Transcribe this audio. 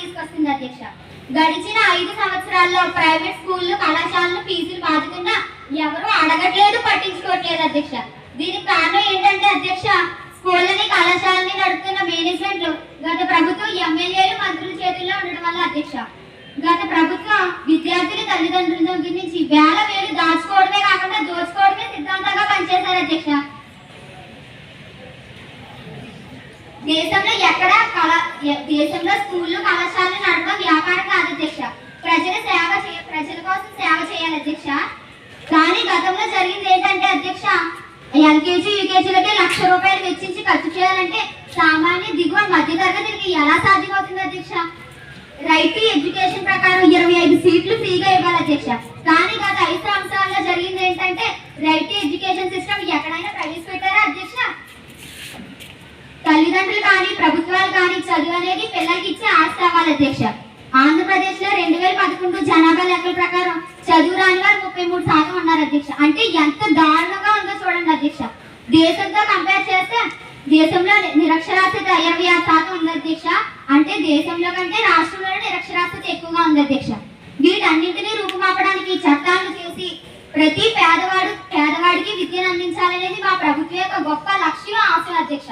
తీసుకొస్తుంది అధ్యక్ష. గడిచిన 5 సంవత్సరాల్లో ప్రైవేట్ స్కూళ్ళు కళాశాలలు ఫీజులు బాధకుండా ఎవరు అడగట్లేదు, పట్టించుకోవట్లేదు అధ్యక్ష. దీనికి కారణం ఏంటంటే అధ్యక్ష, స్కూళ్ళని కళాశాలని నడుపుతున్న మేనేజ్మెంట్లు గత ప్రభుత్వం ఎమ్మెల్యేలు మంత్రుల చేతుల్లో ఉండడం వల్ల అధ్యక్ష, గత ప్రభుత్వం విద్యార్థుల తల్లిదండ్రుల దగ్గర నుంచి వేల వేలు దాచుకోవడమే కాకుండా దోచుకోవడమే సిద్ధాంతంగా పనిచేశారు అధ్యక్ష. దేశంలో స్కూళ్ళు కళాశాలలు నడపడం వ్యాపారం కాదు అధ్యక్ష, ప్రజల కోసం సేవ చేయాలి అధ్యక్ష. కానీ గతంలో జరిగింది ఏంటంటే అధ్యక్ష, ఎల్కేజీ యూకేజీలకే ₹1,00,000 వెచ్చించి ఖర్చు చేయాలంటే సామాన్య దిగువ మధ్యతరగతికి ఎలా సాధ్యమవుతుంది అధ్యక్ష? రైట్ టు ఎడ్యుకేషన్ ప్రకారం 25 సీట్లు ఫ్రీగా ఇవ్వాలి అధ్యక్ష. కానీ గత 5 సంవత్సరాల్లో జరిగింది ఏంటంటే, రైట్ టు ఎడ్యుకేషన్ సిస్టమ్ ఎక్కడైనా ప్రవేశపెట్టారా అధ్యక్ష? తల్లిదండ్రులు కానీ ప్రభుత్వాలు కానీ చదువు అనేది పిల్లలకి ఇచ్చే ఆస్తి అవ్వాలి అధ్యక్ష. ఆంధ్రప్రదేశ్ లో 2011 జనాభా లెక్కల ప్రకారం చదువు రాని వారు 33% ఉన్నారు అధ్యక్ష. అంటే ఎంత దారుణంగా ఉందో చూడండి అధ్యక్ష. దేశంతో కంపేర్ చేస్తే దేశంలో నిరక్షరాస్యత 26% ఉంది అధ్యక్ష. అంటే దేశంలో కంటే రాష్ట్రంలో నిరక్షరాస్యత ఎక్కువగా ఉంది అధ్యక్ష. వీటన్నింటినీ రూపుమాపడానికి చట్టాలను చేసి ప్రతి పేదవాడికి విద్యను అందించాలనేది మా ప్రభుత్వం యొక్క గొప్ప లక్ష్యం, ఆశయం అధ్యక్ష.